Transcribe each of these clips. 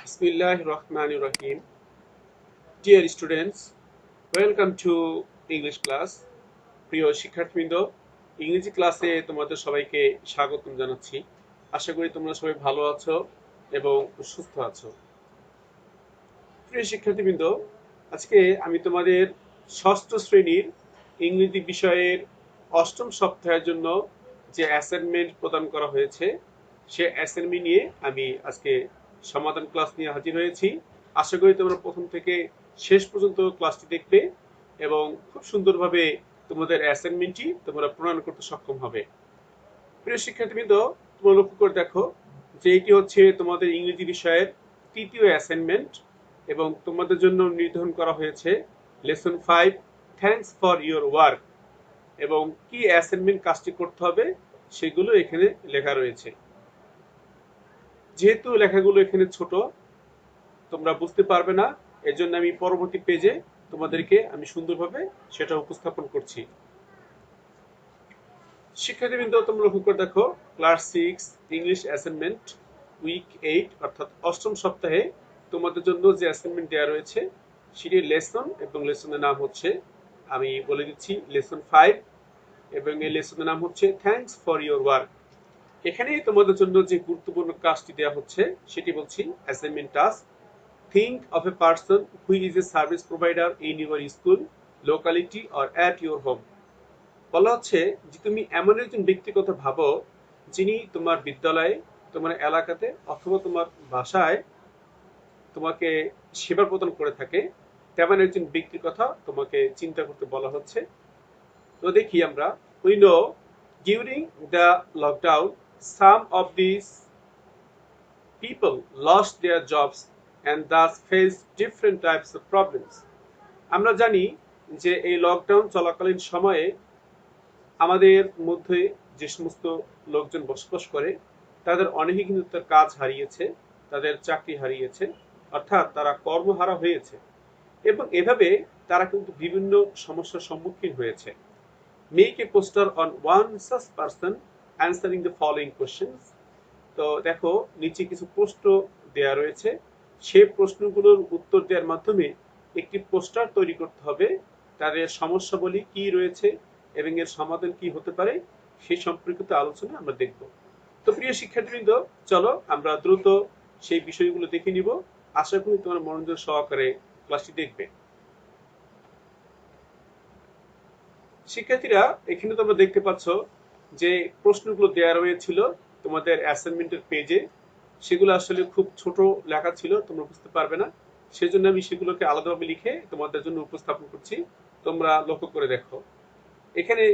Bismillahir Rahmanir Rahim. Dear students, welcome to English class. প্রিয় শিক্ষার্থীবৃন্দ, ইংরেজি ক্লাসে তোমাদের সবাইকে স্বাগতম জানাচ্ছি। আশা করি তোমরা সবাই ভালো আছো এবং সুস্থ আছো। প্রিয় শিক্ষার্থীবৃন্দ, আজকে আমি তোমাদের ষষ্ঠ শ্রেণীর ইংরেজি বিষয়ের অষ্টম সপ্তাহের জন্য যে অ্যাসাইনমেন্ট প্রদান করা হয়েছে সে অ্যাসাইনমেন্ট নিয়ে আমি আজকে সমাধান ক্লাস নিয়ে হাজির হয়েছি। আশা করি তোমরা প্রথম থেকে শেষ পর্যন্ত ক্লাসটি দেখবে এবং খুব সুন্দরভাবে তোমাদের অ্যাসাইনমেন্টটি তোমরা প্রণয়ন করতে সক্ষম হবে। প্রিয় শিক্ষার্থীবৃন্দ, তোমরা লক্ষ্য করে দেখো যে এটি হচ্ছে তোমাদের ইংরেজি বিষয়ের তৃতীয় অ্যাসাইনমেন্ট এবং তোমাদের জন্য নির্ধারণ করা হয়েছে lesson 5 thanks for your work এবং কি অ্যাসাইনমেন্ট কাজটি করতে হবে সেগুলো এখানে লেখা রয়েছে। যেহেতু লেখাগুলো এখানে ছোট, তোমরা বুঝতে পারবে না, এজন্য আমি পরবর্তী পেজে তোমাদেরকে আমি সুন্দরভাবে সেটা উপস্থাপন করছি। শিক্ষার্থীবৃন্দ, তোমরা লক্ষ্য করে দেখো ক্লাস 6 ইংলিশ অ্যাসাইনমেন্ট উইক 8 অর্থাৎ অষ্টম সপ্তাহে তোমাদের জন্য যে অ্যাসাইনমেন্ট দেওয়া রয়েছে সেটি লেসন এবং লেসনের নাম হচ্ছে, আমি বলে দিচ্ছি, লেসন 5 এবং এই লেসনের নাম হচ্ছে থ্যাঙ্কস ফর ইওর ওয়ার্ক। এখানে তোমাদের জন্য যে গুরুত্বপূর্ণ কাজটি দেওয়া হচ্ছে সেটি বলছি assignment task. Think of a person who is a service provider in your school, locality or at your home. বলা হচ্ছে যে তুমি এমন একজন ব্যক্তির কথা ভাবো যিনি তোমার বিদ্যালয়ে, তোমার এলাকাতে অথবা তোমার বাসায় তোমাকে সেবা প্রদান করে থাকে, তেমন একজন ব্যক্তির কথা তোমাকে চিন্তা করতে বলা হচ্ছে। তো দেখি আমরা, we know during the lockdown some of these people lost their jobs and thus faced different types of problems. আমরা জানি যে এই লকডাউন চলাকালীন সময়ে আমাদের মধ্যে যে সমস্ত লোকজন বসবাস করে তাদের অনেকেই কিন্তু তার কাজ হারিয়েছে, তাদের চাকরি হারিয়েছে, অর্থাৎ তারা কর্মহারা হয়েছে এবং এভাবে তারা কিন্তু বিভিন্ন সমস্যার সম্মুখীন হয়েছে। Make a poster on one such person answering the following questions. তো দেখো নিচে কিছু প্রশ্ন দেয়া রয়েছে, সেই প্রশ্নগুলোর উত্তর দেওয়ার মাধ্যমে একটি পোস্টার তৈরি করতে হবে। তাদের সমস্যাবলী কি রয়েছে এবং এর সমাধান কি হতে পারে সেই সম্পর্কিত আলোচনা আমরা দেখব। তো প্রিয় শিক্ষার্থীবৃন্দ, চলো আমরা দ্রুত সেই বিষয়গুলো দেখে নিব। আশা করি তোমার মনোযোগ সহকারে ক্লাসটি দেখবে। শিক্ষার্থীরা, এখানে তোমরা দেখতে পাচ্ছ যে প্রশ্নগুলো দেওয়া রয়েছিল তোমাদের অ্যাসাইনমেন্টের পেজে, সেগুলো আসলে খুব ছোট লেখা ছিল, তোমরা বুঝতে পারবে না, সেজন্য আমি সেগুলোকে আলাদাভাবে লিখে তোমাদের জন্য উপস্থাপন করছি। তোমরা লক্ষ্য করে দেখো, এখানে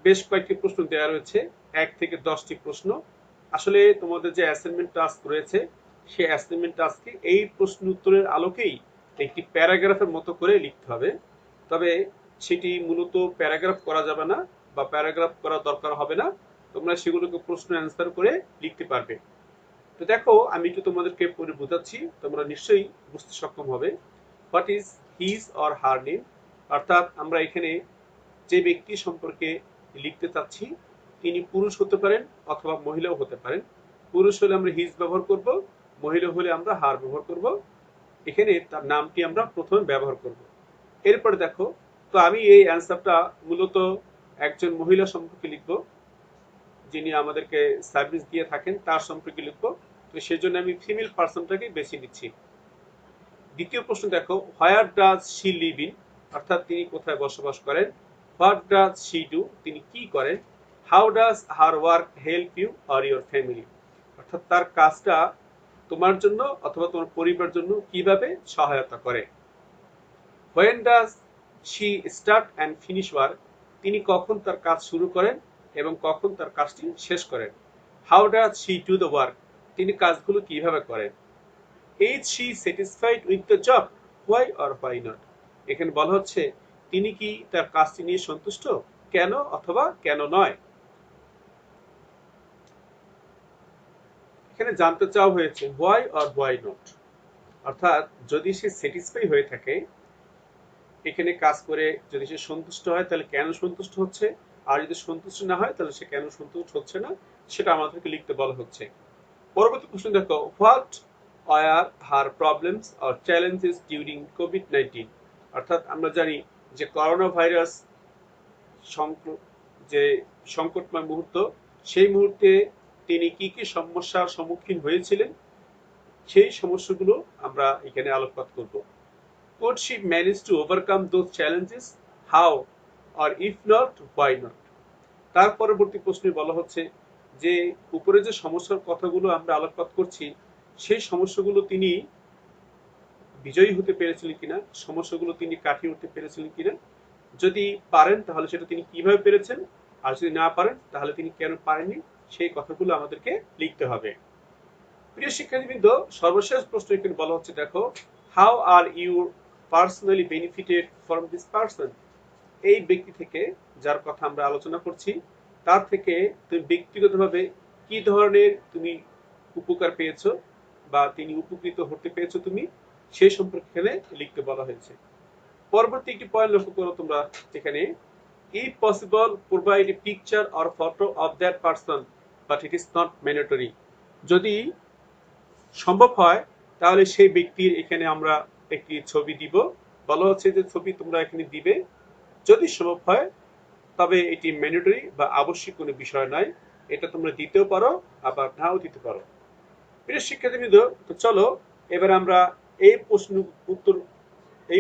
বেশ কয়েকটি প্রশ্ন দেওয়া রয়েছে, 1 থেকে 10টি প্রশ্ন। আসলে তোমাদের যে অ্যাসাইনমেন্ট টাস্ক রয়েছে সেই অ্যাসাইনমেন্ট টাস্কে এই প্রশ্ন উত্তরের আলোকেই একটি প্যারাগ্রাফের মতো করে লিখতে হবে। তবে সেটি মূলত প্যারাগ্রাফ করা যাবে না বা প্যারাগ্রাফ করা দরকার হবে না, তোমরা সেগুলোকে প্রশ্ন অ্যান্সার করে লিখতে পারবে। তো দেখো আমি একটু তোমাদেরকে পড়ে বোঝাচ্ছি, তোমরা নিশ্চয়ই বুঝতে সক্ষম হবে। What is his or her name, অর্থাৎ আমরা এখানে যে ব্যক্তি সম্পর্কে লিখতে চাচ্ছি তিনি পুরুষ হতে পারেন অথবা মহিলাও হতে পারেন। পুরুষ হলে আমরা হিজ ব্যবহার করব, মহিলা হলে আমরা হার ব্যবহার করব। এখানে তার নামটি আমরা প্রথমে ব্যবহার করব। এরপরে দেখো, তো আমি এই অ্যান্সারটা মূলত একজন মহিলা সম্পর্কে লিখব যিনি আমাদেরকে সার্ভিস দিয়ে থাকেন, তার সম্পর্কে লিখব। তো সেজন্য আমি ফিমেল পার্সনটাকে বেছে নিচ্ছি। দ্বিতীয় প্রশ্ন দেখো, where does she live in, অর্থাৎ তিনি কোথায় বসবাস করেন। হোয়াট ডাজ শি ডু, তিনি কি করেন। How does her work help you or your family, অর্থাৎ তার কাজটা তোমার জন্য অথবা তোমার পরিবারের জন্য কিভাবে সহায়তা করে। When does she start and finish work, তিনি কখন তার কাজ শুরু করেন এবং কখন তার কাজটি শেষ করেন। How does she do the work, তিনি কাজগুলো কিভাবে করেন। Is she satisfied with the job, why or why not, এখানে বলা হচ্ছে তিনি কি তার কাজটি নিয়ে সন্তুষ্ট, কেন অথবা কেন নয়। এখানে জানতে চাওয়া হয়েছে হোয়াই অর হোয়াই নট, অর্থাৎ যদি সে স্যাটিসফাই হয়ে থাকে এখানে কাজ করে, যদি সে সন্তুষ্ট হয় তাহলে কেন সন্তুষ্ট হচ্ছে, আর যদি সন্তুষ্ট না হয় তাহলে সে কেন সন্তুষ্ট হচ্ছে না, সেটা আমাদেরকে লিখতে বলা হচ্ছে। পরবর্তী প্রশ্ন দেখো, what are her problems or challenges during COVID-19 অর্থাৎ আমরা জানি যে করোনা ভাইরাস যে সংকটময় মুহূর্ত সেই মুহূর্তে তিনি কি কি সমস্যার সম্মুখীন হয়েছিলেন সেই সমস্যাগুলো আমরা এখানে আলোকপাত করব could she manage to overcome those challenges how or if not why not তার পরবর্তী প্রশ্নে বলা হচ্ছে যে উপরে যে সমস্যার কথাগুলো আমরা আলোকপাত করছি সেই সমস্যাগুলো তিনি বিজয়ী হতে পেরেছিলেন কিনা সমস্যাগুলো তিনি কাটিয়ে উঠতে পেরেছিলেন কিনা যদি পারেন তাহলে সেটা তিনি কিভাবে পেরেছেন আর যদি না পারেন তাহলে তিনি কেন পারেননি সেই কথাগুলো আমাদেরকে লিখতে হবে প্রিয় শিক্ষার্থীবৃন্দ সর্বশেষ প্রশ্ন এখানে বলা হচ্ছে দেখো how are you personally benefited from this person এই ব্যক্তি থেকে যার কথা আমরা আলোচনা করছি তার থেকে তুমি ব্যক্তিগতভাবে কি ধরনের তুমি উপকার পেয়েছো বা তিনি উপকৃত হতে পেরেছো তুমি সেই সম্পর্কে এখানে লিখতে বলা হয়েছে পরবর্তী একটি পয়েন্ট লক্ষ্য করো তোমরা এখানে if possible provide a picture or photo of that person but it is not mandatory যদি সম্ভব হয় তাহলে সেই ব্যক্তির এখানে আমরা একটি ছবি দিব বলা হচ্ছে যে ছবি তোমরা এখানে দিবে যদি সম্ভব হয় তবে এটি ম্যান্ডেটরি বা আবশ্যিক কোনো বিষয় নয় এটা তোমরা দিতেও পারো আবার নাও দিতে পারো প্রিয় শিক্ষার্থীবৃন্দ তো চলো এবার আমরা এই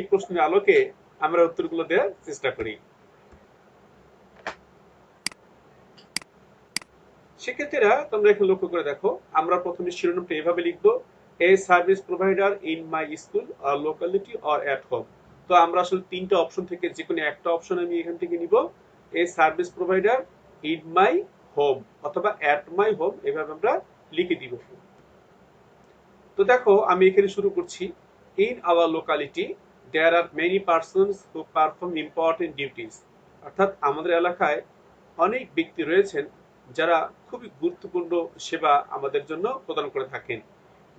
প্রশ্নের আলোকে আমরা উত্তরগুলো দেওয়ার চেষ্টা করি শিক্ষার্থীরা তোমরা এখন লক্ষ্য করে দেখো আমরা প্রথমে শিরোনামটা এভাবে লিখবো a service provider in my school or locality or at home তো আমরা আসলে তিনটা অপশন থেকে যে কোনো একটা অপশন আমি এখান থেকে নিব a service provider in my home অথবা অ্যাট মাই হোম এভাবে আমরা লিখে দিব তো দেখো আমি এখানে শুরু করছি in our locality there are many persons who perform important duties অর্থাৎ আমাদের এলাকায় অনেক ব্যক্তি রয়েছেন যারা খুবই গুরুত্বপূর্ণ সেবা আমাদের জন্য প্রদান করে থাকেন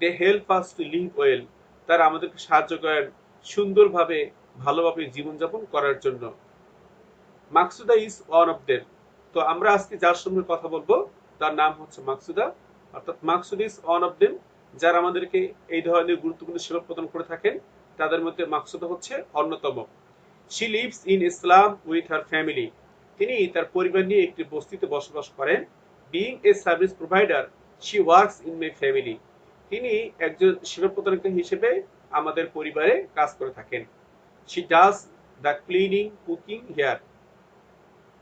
they help us to live well তারা আমাদেরকে সাহায্য করেন সুন্দরভাবে ভালোভাবে জীবনযাপন করার জন্য Maksuda is one of them তো আমরা আজকে যার সঙ্গে কথা বলবো তার নাম হচ্ছে মাকসুদা অর্থাৎ মাকসুদা ইজ ওয়ান অফ দেম যারা আমাদেরকে এই ধরনের গুরুত্বপূর্ণ সেবা প্রদান করে থাকেন তাদের মধ্যে মাকসুদা হচ্ছে অন্যতম she lives in Islam with her family তিনি তার পরিবার নিয়ে একটি বস্তিতে বসবাস করেন being a service provider she works in my family তিনি একজন সেবা প্রদানকারী হিসেবে আমাদের পরিবারে কাজ করে থাকেন she does the cleaning cooking here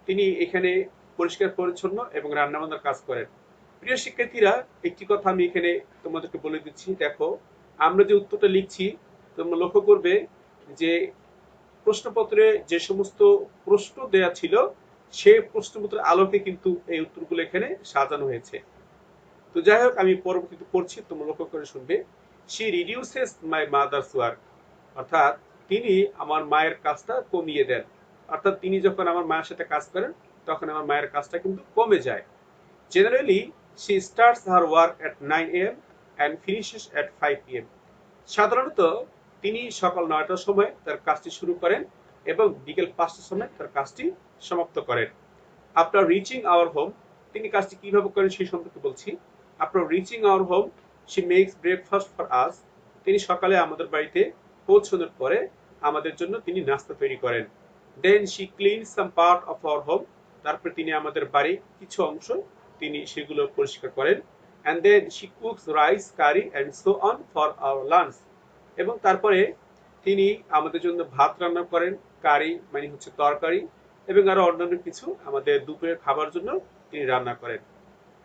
তিনি এখানে পরিষ্কার পরিচ্ছন্ন এবং রান্নাবান্নার কাজ করেন প্রিয় শিক্ষার্থীরা একটি কথা আমি এখানে তোমাদেরকে বলে দিচ্ছি দেখো আমরা যে উত্তরটা লিখছি তোমরা লক্ষ্য করবে যে প্রশ্নপত্রে যে সমস্ত প্রশ্ন দেয়া ছিল সেই প্রশ্নপত্রের আলোকে কিন্তু এই উত্তরগুলো এখানে সাজানো হয়েছে তো যাই হোক আমি পরবর্তীতে পড়ছি তোমরা লক্ষ্য করে শুনবে she reduces my mother's work অর্থাৎ তিনি আমার মায়ের কাজটা কমিয়ে দেন অর্থাৎ তিনি যখন আমার মায়ের সাথে কাজ করেন তখন আমার মায়ের কাজটা কিন্তু কমে যায় generally she starts her work at 9 AM and finishes at 5 PM সাধারণত তিনি সকাল 9টার সময় তার কাজটি শুরু করেন এবং বিকেল 5টার সময় তার কাজটি সমাপ্ত করেন আফটার রিচিং আওয়ার হোম তিনি কাজটি কিভাবে করেন সেই সম্পর্কে বলছি after reaching our home she makes breakfast for us তিনি সকালে আমাদের বাড়িতে পৌঁছানোর পরে আমাদের জন্য তিনি নাস্তা তৈরি করেন then she clean some part of our home তারপর তিনি আমাদের বাড়ির কিছু অংশ তিনি সেগুলো পরিষ্কার করেন and then she cooks rice curry and so on for our lunch এবং তারপরে তিনি আমাদের জন্য ভাত রান্না করেন কারি মানে হচ্ছে তরকারি এবং আরো অন্যান্য কিছু আমাদের দুপুরের খাবার জন্য তিনি রান্না করেন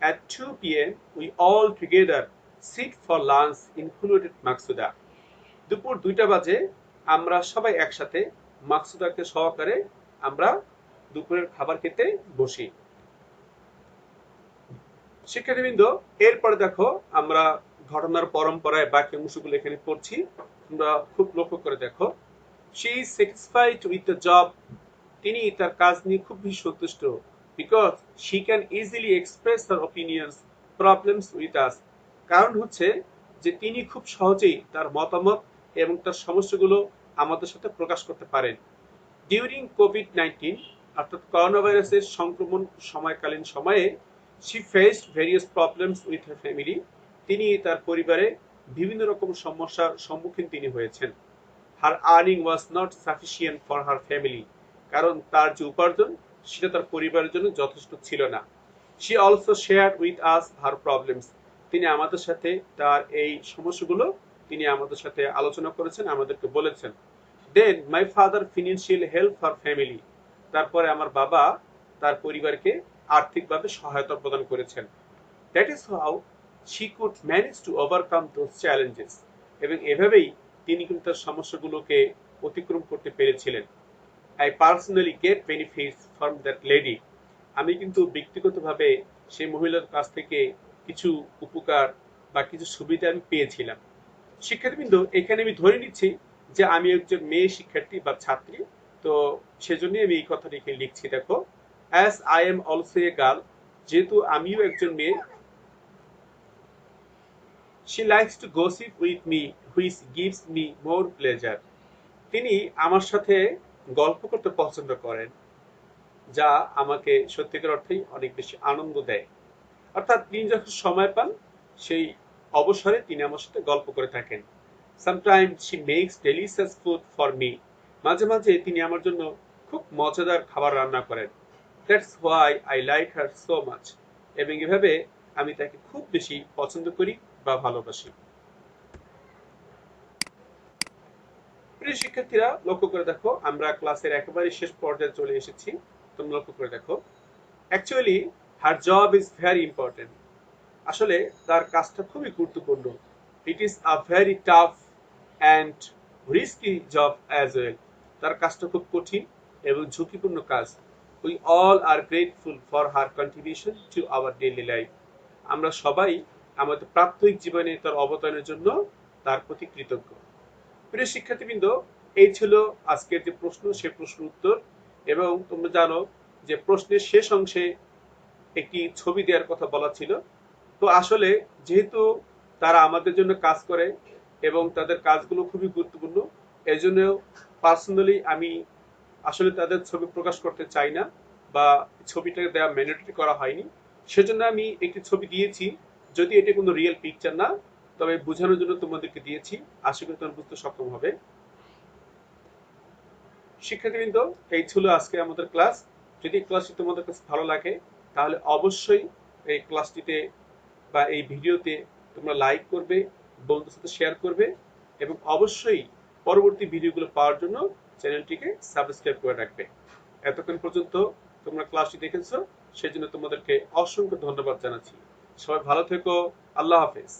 at 2 PM we all together sit for lunch included মাকসুদা দুপুর 2টা বাজে আমরা সবাই একসাথে মাকসুদাকে সহকারে আমরা দুপুরের খাবার খেতে বসি শিক্ষার্থীবৃন্দ এরপরে দেখো আমরা ঘটনার পরম্পরায় বাকি অংশগুলো এখানে পড়ছি তোমরা খুব লক্ষ্য করে দেখো she is satisfied with the job তিনি তার কাজ নিয়ে খুব বেশি সন্তুষ্ট because she can easily express her opinions problems with us কারণ হচ্ছে যে তিনি খুব সহজেই তার মতামত এবং তার সমস্যাগুলো আমাদের সাথে প্রকাশ করতে পারেন ডিউরিং কোভিড-19 অর্থাৎ করোনা ভাইরাসের সংক্রমণ সময়কালীন সময়ে she faced various problems with her family তিনি তার পরিবারে বিভিন্ন রকম সমস্যার সম্মুখীন তিনি হয়েছেন। Her earning was not sufficient for her family, কারণ তার যে উপার্জন সেটা তার পরিবারের জন্য যথেষ্ট ছিল না। She also share with us her problems, তিনি আমাদের সাথে তার এই সমস্যাগুলো তিনি আমাদের সাথে আলোচনা করেছেন, আমাদেরকে বলেছেন। Then my father financial help for family, তারপরে আমার বাবা তার পরিবারকে আর্থিকভাবে সহায়তা প্রদান করেছেন। That is how she could manage to overcome those challenges, এবং এভাবেই তিনি কিন্তু তার সমস্যাগুলোকে অতিক্রম করতে পেরেছিলেন। I personally get benefits from that lady, আমি কিন্তু ব্যক্তিগতভাবে সেই মহিলার কাছ থেকে কিছু উপকার বা কিছু সুবিধা আমি পেয়েছিলাম। শিক্ষার্থীবৃন্দ, এখানে আমি ধরে নিচ্ছি যে আমি একজন মেয়ে শিক্ষার্থী বা ছাত্রী, তো সেজন্যই আমি এই কথাটি এখানে লিখছি। দেখো, as I am also a girl, যেহেতু আমিও একজন মেয়ে, she likes to gossip with me which gives me more pleasure, তিনি আমার সাথে গল্প করতে পছন্দ করেন, যা আমাকে সত্যিকার অর্থেই অনেক বেশি আনন্দ দেয়। অর্থাৎ তিনি যখন সময় পান সেই অবসরে তিনি আমার সাথে গল্প করে থাকেন। Sometimes she makes delicious food for me, মাঝে মাঝে তিনি আমার জন্য খুব মজাদার খাবার রান্না করেন। That's why I like her so much, এবং এভাবে আমি তাকে খুব বেশি পছন্দ করি বা ভালোবাসি। প্রিয় শিক্ষার্থীরা, লক্ষ্য করে দেখো, আমরা ক্লাসের একেবারে শেষ পর্যায়ে চলে এসেছি। তোমরা লক্ষ্য করে দেখো, actually her job is very important, আসলে তার কাজটা খুবই গুরুত্বপূর্ণ। It is a very tough and risky job as well, তার কাজটা খুব কঠিন এবং ঝুঁকিপূর্ণ কাজ। We all R grateful for her contribution to our daily life, আমরা সবাই আমাদের প্রাত্যহিক জীবনে তার অবদানের জন্য তার প্রতি কৃতজ্ঞ। প্রিয় শিক্ষার্থীবৃন্দ, এই ছিল আজকের যে প্রশ্ন, সে প্রশ্ন উত্তর। এবং তোমরা জানো যে প্রশ্নের শেষ অংশে একটি ছবি দেওয়ার কথা বলা ছিল। তো আসলে যেহেতু তারা আমাদের জন্য কাজ করে এবং তাদের কাজগুলো খুবই গুরুত্বপূর্ণ, এই জন্য পার্সোনালি আমি আসলে তাদের ছবি প্রকাশ করতে চাই না, বা ছবিটাকে দেওয়া ম্যান্ডেটরি করা হয়নি। সেজন্য আমি একটি ছবি দিয়েছি, যদি এটা কোনো রিয়েল পিকচার না, তবে বোঝানোর জন্য তোমাদেরকে দিয়েছি। আশা করি তোমরা বুঝতে সক্ষম হবে। শিক্ষার্থীবৃন্দ, এই ছিল আজকে আমাদের ক্লাস। যদি ক্লাসটি তোমাদের কাছে ভালো লাগে তাহলে অবশ্যই এই ক্লাসটিতে বা এই ভিডিওতে তোমরা লাইক করবে, বন্ধুদের সাথে শেয়ার করবে, এবং অবশ্যই পরবর্তী ভিডিওগুলো পাওয়ার জন্য চ্যানেলটিকে সাবস্ক্রাইব করে রাখবে। এতক্ষণ পর্যন্ত তোমরা ক্লাসটি দেখেছো, সেজন্য তোমাদেরকে অসংখ্য ধন্যবাদ জানাচ্ছি। সবাই ভালো থেকো। আল্লাহ হাফেজ।